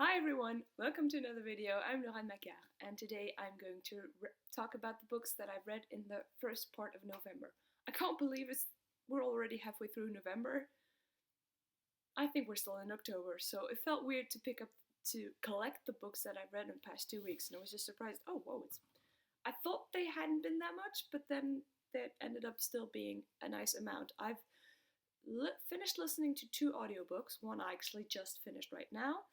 Hi everyone, welcome to another video. I'm Rébecca and today I'm going to talk about the books that I've read in the first part of November. I can't believe we're already halfway through November. I think we're still in October, so it felt weird to collect the books that I've read in the past 2 weeks, and I was just surprised. Oh, whoa, I thought they hadn't been that much, but then that ended up still being a nice amount. I've finished listening to 2 audiobooks, one I actually just finished right now.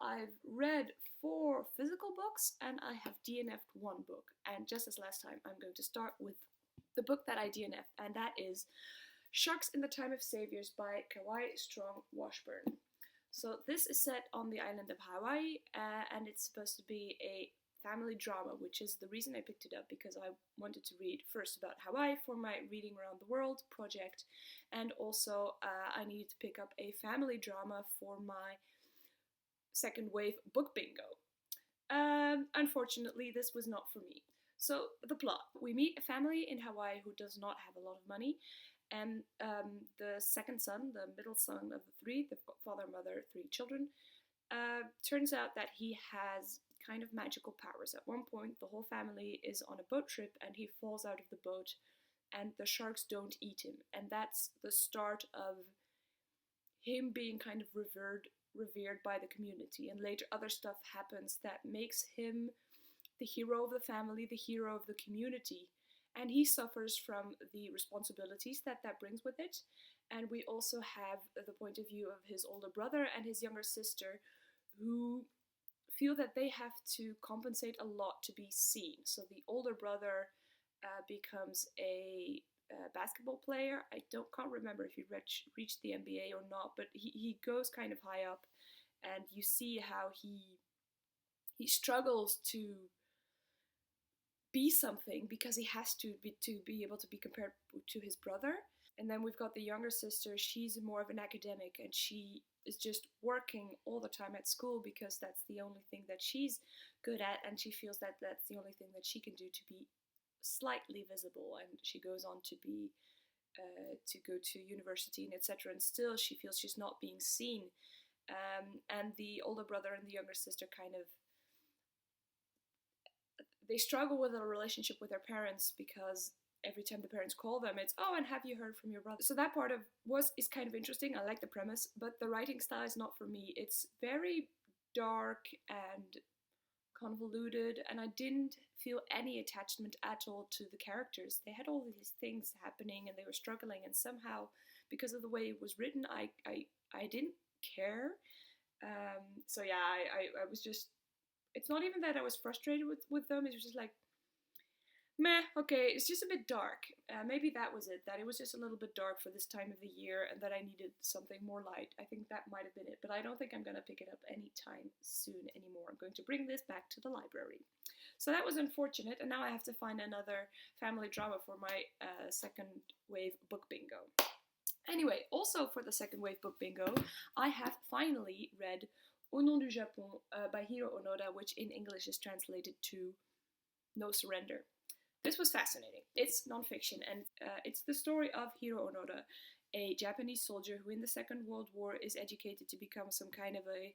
I've read 4 physical books and I have DNF'd 1 book. And just as last time, I'm going to start with the book that I DNF'd, and that is Sharks in the Time of Saviours by Kawai Strong Washburn. So this is set on the island of Hawaii, and it's supposed to be a family drama, which is the reason I picked it up, because I wanted to read first about Hawaii for my Reading Around the World project, and also I needed to pick up a family drama for my second wave book bingo. Unfortunately, this was not for me. So the plot: we meet a family in Hawaii who does not have a lot of money, and the second son, the middle son of the 3, they've got father, mother, 3 children, turns out that he has kind of magical powers. At one point, the whole family is on a boat trip and he falls out of the boat and the sharks don't eat him, and that's the start of him being kind of revered by the community. And later other stuff happens that makes him the hero of the family, the hero of the community, and he suffers from the responsibilities that brings with it. And we also have the point of view of his older brother and his younger sister, who feel that they have to compensate a lot to be seen. So the older brother becomes a basketball player. I can't remember if he reached the NBA or not, but he goes kind of high up, and you see how he struggles to be something because he has to be able to be compared to his brother. And then we've got the younger sister. She's more of an academic, and she is just working all the time at school because that's the only thing that she's good at, and she feels that that's the only thing that she can do to be slightly visible. And she goes on to be to go to university and etc., and still she feels she's not being seen. And the older brother and the younger sister they struggle with a relationship with their parents, because every time the parents call them, it's, oh, and have you heard from your brother? So that part is kind of interesting. I like the premise, but the writing style is not for me. It's very dark and convoluted, and I didn't feel any attachment at all to the characters. They had all these things happening and they were struggling, and somehow, because of the way it was written, I didn't care. So yeah, I was just, it's not even that I was frustrated with them, it was just like, meh, okay, it's just a bit dark. Maybe that was it, that it was just a little bit dark for this time of the year and that I needed something more light. I think that might have been it, but I don't think I'm going to pick it up anytime soon anymore. I'm going to bring this back to the library. So that was unfortunate, and now I have to find another family drama for my second wave book bingo. Anyway, also for the second wave book bingo, I have finally read Au nom du Japon by Hiro Onoda, which in English is translated to No Surrender. This was fascinating. It's non-fiction, and it's the story of Hiro Onoda, a Japanese soldier who in the Second World War is educated to become some kind of a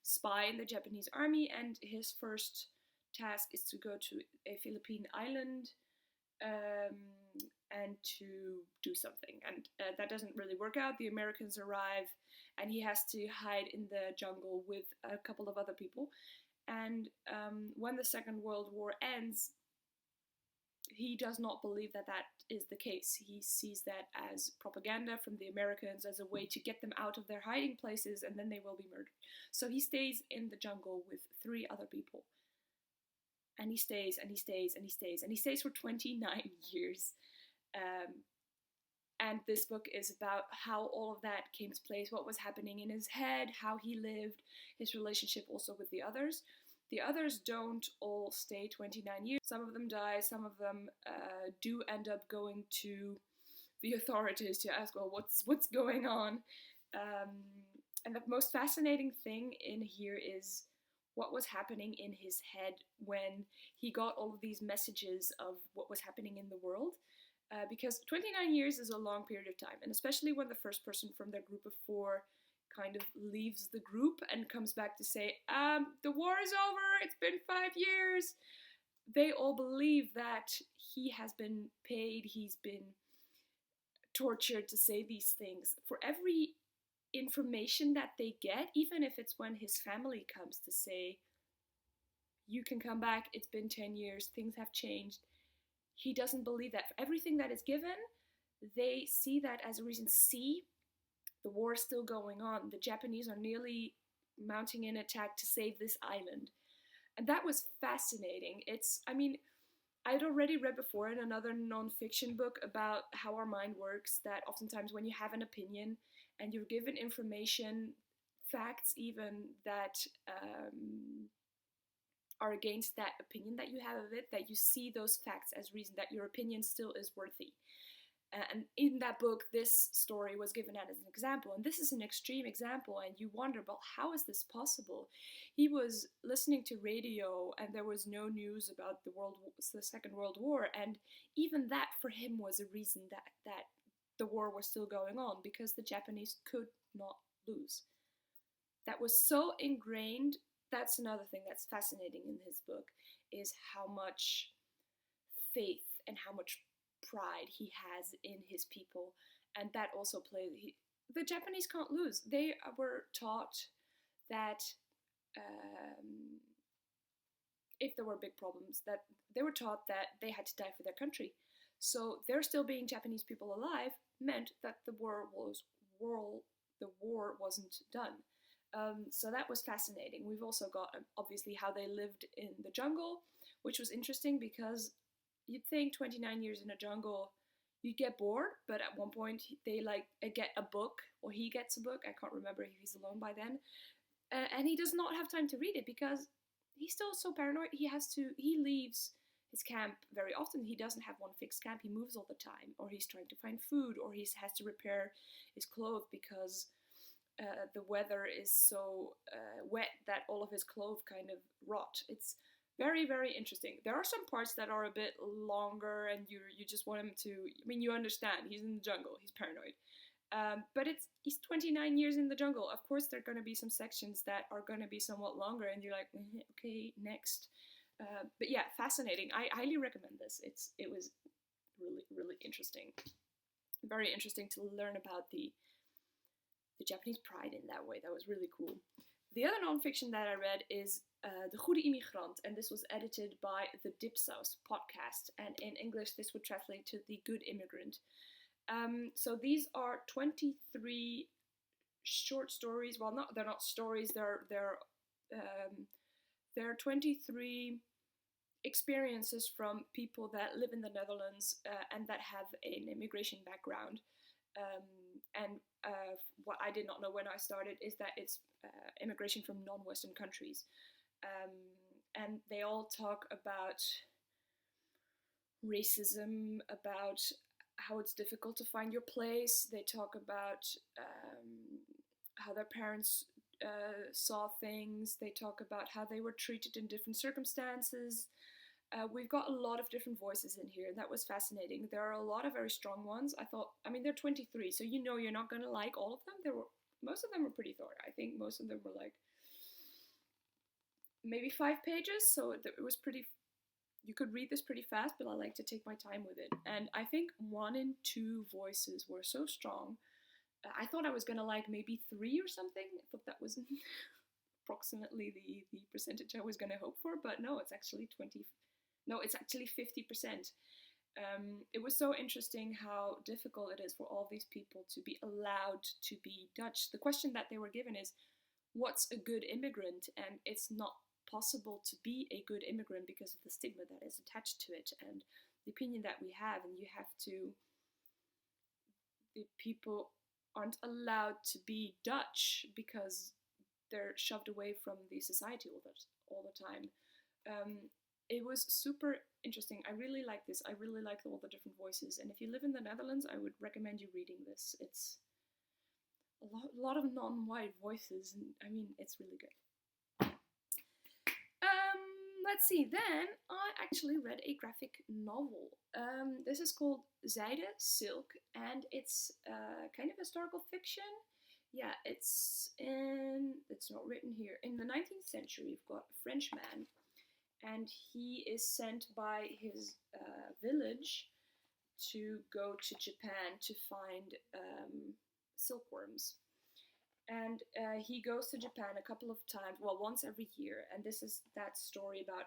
spy in the Japanese army, and his first task is to go to a Philippine island and to do something. And that doesn't really work out. The Americans arrive, and he has to hide in the jungle with a couple of other people. And when the Second World War ends, he does not believe that is the case. He sees that as propaganda from the Americans, as a way to get them out of their hiding places, and then they will be murdered. So he stays in the jungle with 3 other people. And he stays, and he stays, and he stays, and he stays for 29 years. And this book is about how all of that came to place, what was happening in his head, how he lived, his relationship also with the others. The others don't all stay 29 years. Some of them die, some of them do end up going to the authorities to ask, well, what's going on? And the most fascinating thing in here is what was happening in his head when he got all of these messages of what was happening in the world. Because 29 years is a long period of time, and especially when the first person from their group of 4 kind of leaves the group and comes back to say, the war is over, it's been 5 years. They all believe that he has been paid, he's been tortured to say these things. For every information that they get, even if it's when his family comes to say, you can come back, it's been 10 years, things have changed, he doesn't believe that. For everything that is given, they see that as a reason. See, the war is still going on. The Japanese are nearly mounting an attack to save this island. And that was fascinating. I'd already read before in another non-fiction book about how our mind works, that oftentimes when you have an opinion and you're given information, facts even, that are against that opinion that you have of it, that you see those facts as reason that your opinion still is worthy. And in that book, this story was given as an example, and this is an extreme example, and you wonder, well, how is this possible? He was listening to radio, and there was no news about the Second World War, and even that for him was a reason that the war was still going on, because the Japanese could not lose. That was so ingrained. That's another thing that's fascinating in his book, is how much faith and how much pride he has in his people, and that also the Japanese can't lose. They were taught that if there were big problems, that they were taught that they had to die for their country. So there still being Japanese people alive meant that the war wasn't done. So that was fascinating. We've also got obviously how they lived in the jungle, which was interesting because you'd think 29 years in a jungle, you'd get bored, but at one point they get a book, or he gets a book. I can't remember if he's alone by then, and he does not have time to read it because he's still so paranoid. He leaves his camp very often. He doesn't have one fixed camp. He moves all the time, or he's trying to find food, or he has to repair his clothes because the weather is so wet that all of his clothes kind of rot. It's very, very interesting. There are some parts that are a bit longer, and you just want him to. You understand. He's in the jungle. He's paranoid. But he's 29 years in the jungle. Of course, there are going to be some sections that are going to be somewhat longer, and you're like, okay, next. But yeah, fascinating. I highly recommend this. It was really, really interesting. Very interesting to learn about the Japanese pride in that way. That was really cool. The other non-fiction that I read is the Goede Immigrant, and this was edited by the Dipsaus podcast, and in English this would translate to the Good Immigrant. So these are 23 short stories. Well, they're not stories. They're 23 experiences from people that live in the Netherlands and that have an immigration background. And what I did not know when I started is that it's immigration from non-Western countries. And they all talk about racism, about how it's difficult to find your place. They talk about how their parents saw things. They talk about how they were treated in different circumstances. We've got a lot of different voices in here, and that was fascinating. There are a lot of very strong ones. They're 23, so you're not going to like all of them. Most of them were pretty short. I think most of them were like maybe 5 pages, so it was pretty. You could read this pretty fast, but I like to take my time with it. And I think 1 and 2 voices were so strong. I thought I was going to like maybe 3 or something. I thought that was approximately the percentage I was going to hope for, but no, it's actually 50%. It was so interesting how difficult it is for all these people to be allowed to be Dutch. The question that they were given is, what's a good immigrant? And it's not possible to be a good immigrant because of the stigma that is attached to it and the opinion that we have. And the people aren't allowed to be Dutch because they're shoved away from the society all the time. It was super interesting. I really like this. I really like all the different voices. And if you live in the Netherlands, I would recommend you reading this. It's a lot of non-white voices, and it's really good. Let's see. Then I actually read a graphic novel. This is called Zaida Silk, and it's kind of historical fiction. yeah, it's not written here. In the 19th century, you've got a French man, and he is sent by his village to go to Japan to find silkworms. And he goes to Japan a couple of times, well, once every year. And this is that story about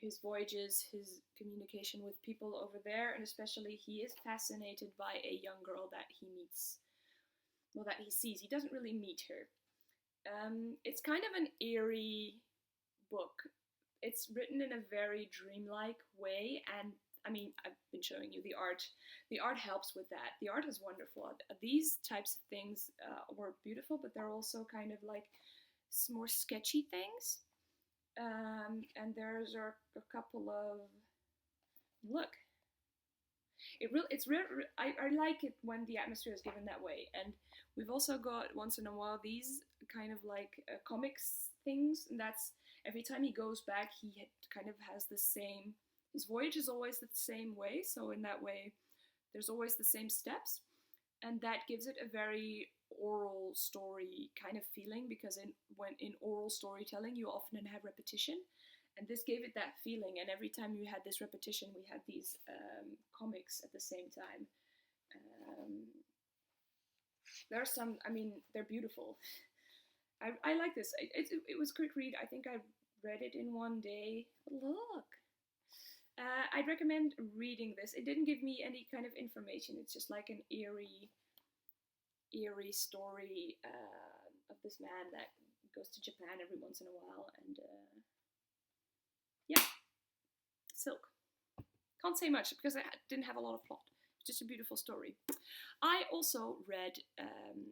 his voyages, his communication with people over there, and especially he is fascinated by a young girl that he meets, well, that he sees. He doesn't really meet her. It's kind of an eerie book. It's written in a very dreamlike way, and I mean, I've been showing you the art. The art helps with that. The art is wonderful. These types of things were beautiful, but they're also kind of like more sketchy things. And there's a couple of look. It's real. I like it when the atmosphere is given that way. And we've also got once in a while these kind of like comics things, and that's every time he goes back, he kind of has the same. His voyage is always the same way, so in that way, there's always the same steps, and that gives it a very oral story kind of feeling, because when in oral storytelling, you often have repetition, and this gave it that feeling. And every time you had this repetition, we had these comics at the same time. There are some, I mean, they're beautiful. I like this. It was a quick read. I think I read it in one day. Look. I'd recommend reading this. It didn't give me any kind of information. It's just like an eerie story of this man that goes to Japan every once in a while. And yeah, Silk. Can't say much because I didn't have a lot of plot. It's just a beautiful story. I also read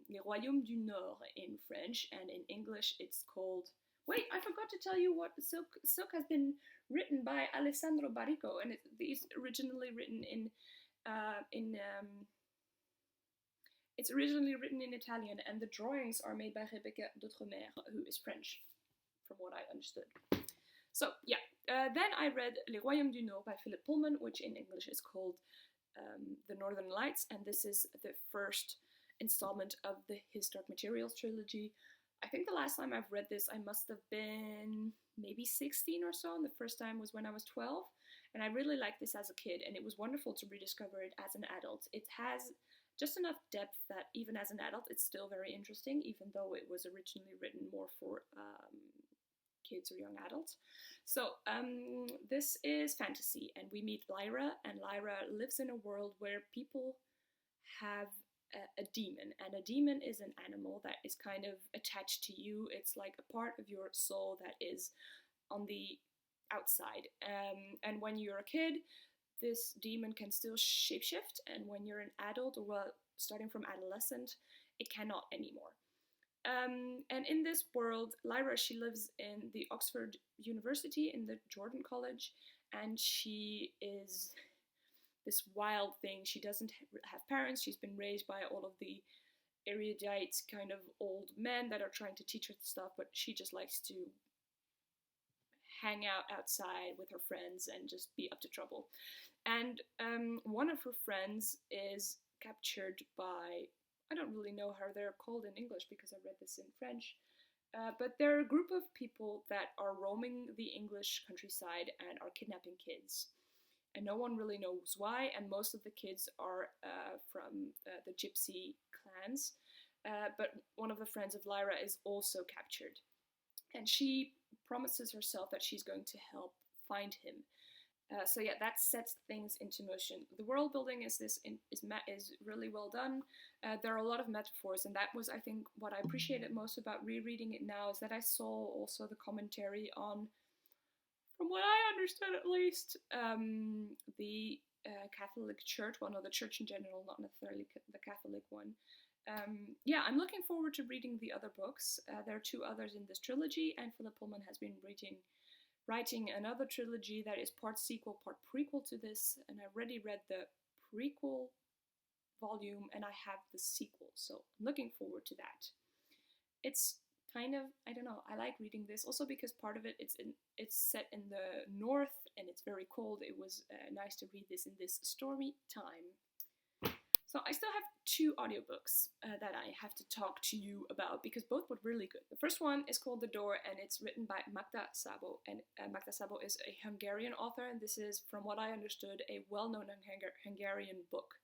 Les Royaumes du Nord in French, and in English it's called... Wait, I forgot to tell you what Silk has been written by Alesaricco, and it's originally written it's originally written in Italian, and the drawings are made by Rébecca Dautremer, who is French, from what I understood. So yeah, then I read Les Royaumes du Nord by Phillip Pullman, which in English is called The Northern Lights, and this is the first installment of His Dark Materials trilogy. I think the last time I've read this, I must have been maybe 16 or so, and the first time was when I was 12, and I really liked this as a kid, and it was wonderful to rediscover it as an adult. It has just enough depth that even as an adult, it's still very interesting, even though it was originally written more for kids or young adults. So this is fantasy, and we meet Lyra, and Lyra lives in a world where people have a demon, and a demon is an animal that is kind of attached to you. It's like a part of your soul that is on the outside, and when you're a kid, this demon can still shapeshift, and when you're an adult, or well, starting from adolescent, it cannot anymore. And in this world, Lyra, she lives in the Oxford University, in the Jordan College, and she is this wild thing. She doesn't have parents. She's been raised by all of the erudite kind of old men that are trying to teach her stuff, but she just likes to hang out outside with her friends and just be up to trouble. And one of her friends is captured by, I don't really know how they're called in English because I read this in French, but they're a group of people that are roaming the English countryside and are kidnapping kids. And no one really knows why, and most of the kids are from the gypsy clans. But one of the friends of Lyra is also captured. And she promises herself that she's going to help find him. So yeah, that sets things into motion. The world building is really well done. There are a lot of metaphors, and that was, I think, what I appreciated most about rereading it now, is that I saw also the commentary on, from what I understood at least, the Catholic Church, well, no, the Church in general, not necessarily the Catholic one. Yeah, I'm looking forward to reading the other books. There are two others in this trilogy, and Phillip Pullman has been writing another trilogy that is part sequel, part prequel to this, and I already read the prequel volume, and I have the sequel, so I'm looking forward to that. It's kind of, I don't know, I like reading this also because part of it, it's set in the north and it's very cold. It was nice to read this in this stormy time. So I still have 2 audiobooks that I have to talk to you about because both were really good. The first one is called The Door, and it's written by Magda, Szabo. And Magda Szabo is a Hungarian author, and this is, from what I understood, a well-known Hungarian book.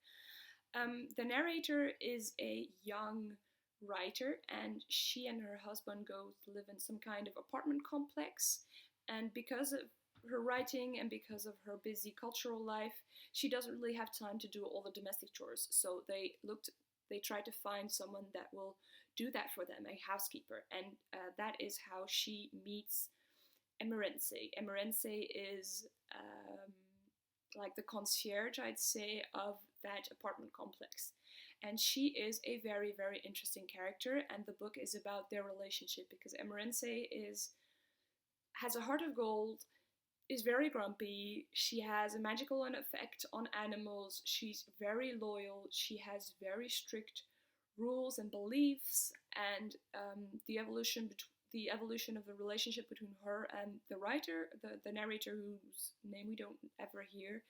The narrator is a young writer, and she and her husband go to live in some kind of apartment complex. And because of her writing and because of her busy cultural life, she doesn't really have time to do all the domestic chores. So they try to find someone that will do that for them, a housekeeper, and that is how she meets Emerence. Emerence is like the concierge, I'd say, of that apartment complex. And she is a very, very interesting character, and the book is about their relationship because Emerence has a heart of gold, is very grumpy, she has a magical effect on animals, she's very loyal, she has very strict rules and beliefs, and the evolution of the relationship between her and the writer, the narrator, whose name we don't ever hear,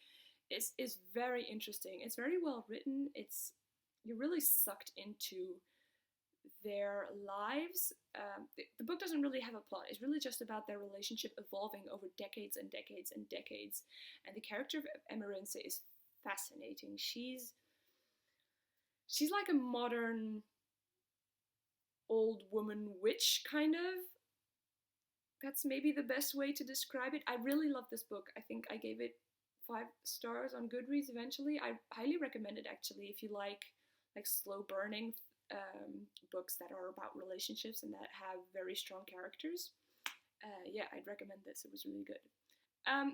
is very interesting. It's very well written. You're really sucked into their lives. The book doesn't really have a plot. It's really just about their relationship evolving over decades and decades and decades. And the character of Emerence is fascinating. She's like a modern old woman witch, kind of. That's maybe the best way to describe it. I really love this book. I think I gave it 5 stars on Goodreads eventually. I highly recommend it, actually, if you like slow burning books that are about relationships and that have very strong characters. Yeah, I'd recommend this. It was really good.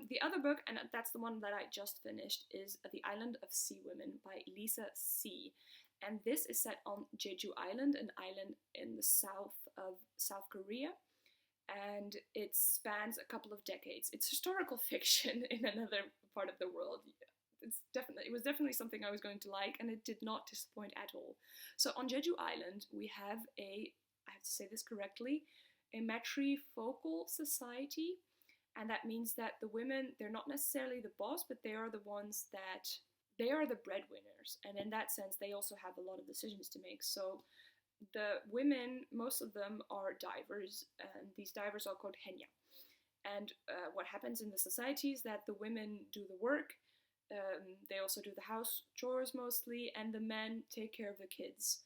The other book, and that's the one that I just finished, is The Island of Sea Women by Lisa C. And this is set on Jeju Island, an island in the south of South Korea. And it spans a couple of decades. It's historical fiction in another part of the world. It was definitely something I was going to like, and it did not disappoint at all. So on Jeju Island, we have I have to say this correctly, a matrifocal society, and that means that the women, they're not necessarily the boss, but they are the breadwinners, and in that sense, they also have a lot of decisions to make. So the women, most of them are divers, and these divers are called henya. And what happens in the society is that the women do the work, they also do the house chores mostly, and the men take care of the kids.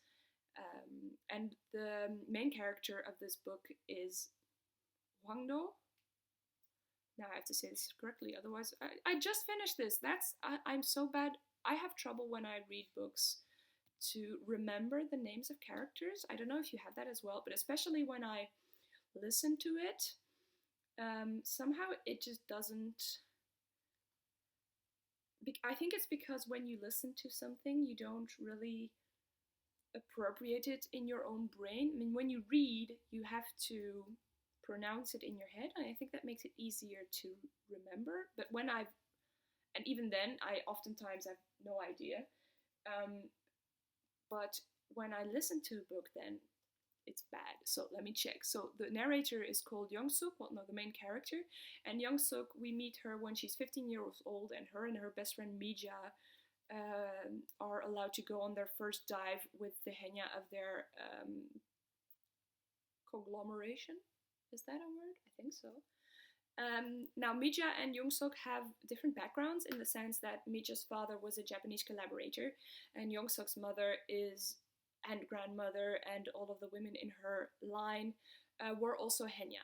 And the main character of this book is Hwangdo. Now I have to say this correctly, otherwise I just finished this. I'm so bad. I have trouble when I read books to remember the names of characters. I don't know if you have that as well, but especially when I listen to it, somehow it just doesn't. I think it's because when you listen to something, you don't really appropriate it in your own brain. I mean, when you read, you have to pronounce it in your head, and I think that makes it easier to remember. But and even then, I oftentimes have no idea. But when I listen to a book, then it's bad. So let me check. So the narrator is called Young-suk, the main character. And Young-suk, we meet her when she's 15 years old, and her best friend Mija are allowed to go on their first dive with the henya of their conglomeration. Is that a word? I think so. Now, Mija and Young-suk have different backgrounds in the sense that Mija's father was a Japanese collaborator, and Young-suk's mother and grandmother and all of the women in her line were also henya.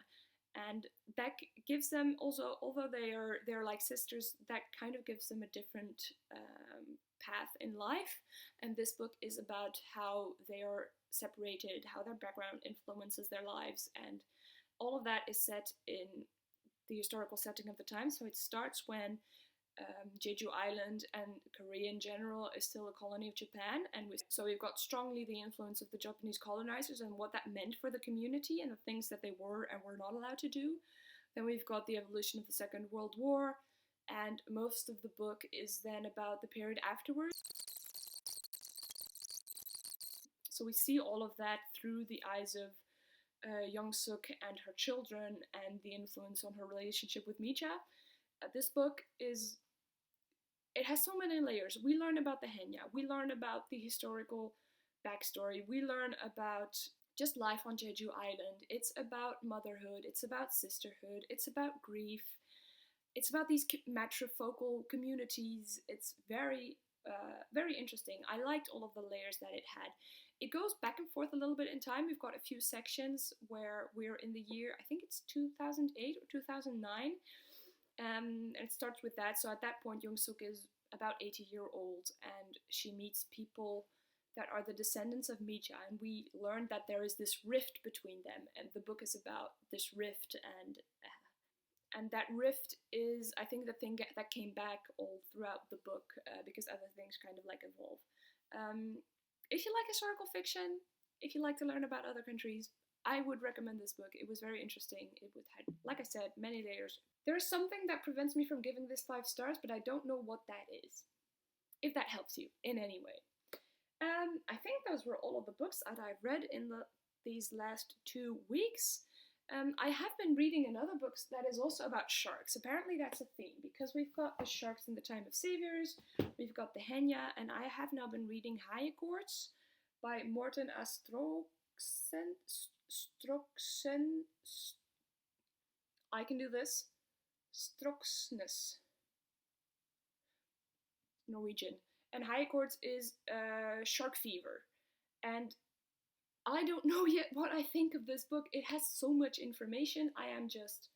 And that gives them also, although they're like sisters, that kind of gives them a different path in life. And this book is about how they are separated, how their background influences their lives, and all of that is set in the historical setting of the time. So it starts when Jeju Island and Korea in general is still a colony of Japan, and so we've got strongly the influence of the Japanese colonizers and what that meant for the community and the things that they were and were not allowed to do. Then we've got the evolution of the Second World War, and most of the book is then about the period afterwards. So we see all of that through the eyes of Young-suk and her children and the influence on her relationship with Mija. This book is it has so many layers. We learn about the Henya, we learn about the historical backstory, we learn about just life on Jeju Island. It's about motherhood, it's about sisterhood, it's about grief, it's about these matrifocal communities. It's very interesting. I liked all of the layers that it had. It goes back and forth a little bit in time. We've got a few sections where we're in the year, I think it's 2008 or 2009. And it starts with that. So at that point, Young-suk is about 80-year-old, and she meets people that are the descendants of Mija, and we learn that there is this rift between them, and the book is about this rift, and that rift is, I think, the thing that came back all throughout the book, because other things kind of like evolve. If you like historical fiction, if you like to learn about other countries, I would recommend this book. It was very interesting. It had, like I said, many layers. There is something that prevents me from giving this 5 stars, but I don't know what that is. If that helps you in any way. I think those were all of the books that I've read in these last 2 weeks. I have been reading another book that is also about sharks. Apparently that's a theme, because we've got the sharks in the time of Saviours, we've got the Henya, and I have now been reading Haaienkoorts by Morten Stroksnes. I can do this. Stroksnes. Norwegian. And Haaienkoorts is Sharkfever. And I don't know yet what I think of this book. It has so much information. I am just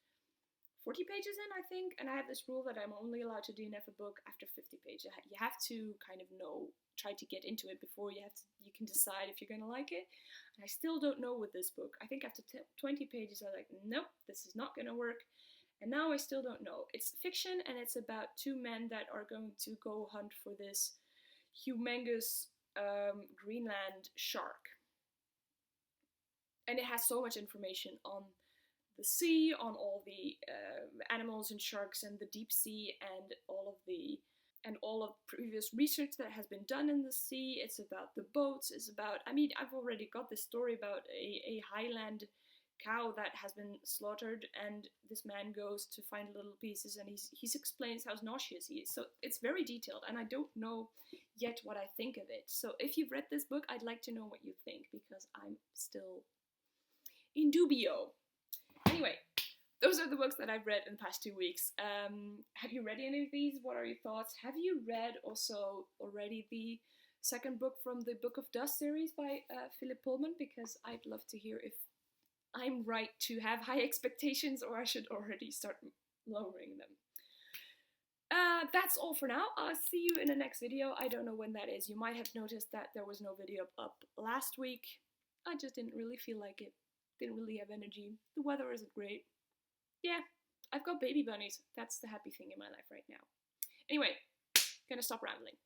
40 pages in, I think, and I have this rule that I'm only allowed to DNF a book after 50 pages. You have to kind of try to get into it before you can decide if you're gonna like it. And I still don't know with this book. I think after 20 pages, I'm like, nope, this is not gonna work. And now I still don't know. It's fiction, and it's about 2 men that are going to go hunt for this humongous Greenland shark. And it has so much information on the sea, on all the animals and sharks and the deep sea, and all of previous research that has been done in the sea. It's about the boats. It's about, I mean, I've already got this story about a highland cow that has been slaughtered, and this man goes to find little pieces, and he explains how nauseous he is. So it's very detailed, and I don't know yet what I think of it. So if you've read this book, I'd like to know what you think, because I'm still in dubio. Anyway, those are the books that I've read in the past 2 weeks. Have you read any of these? What are your thoughts? Have you read also already the second book from the Book of Dust series by Phillip Pullman? Because I'd love to hear if I'm right to have high expectations, or I should already start lowering them. That's all for now. I'll see you in the next video. I don't know when that is. You might have noticed that there was no video up last week. I just didn't really feel like it. Didn't really have energy. The weather isn't great. Yeah, I've got baby bunnies. That's the happy thing in my life right now. Anyway, gonna stop rambling.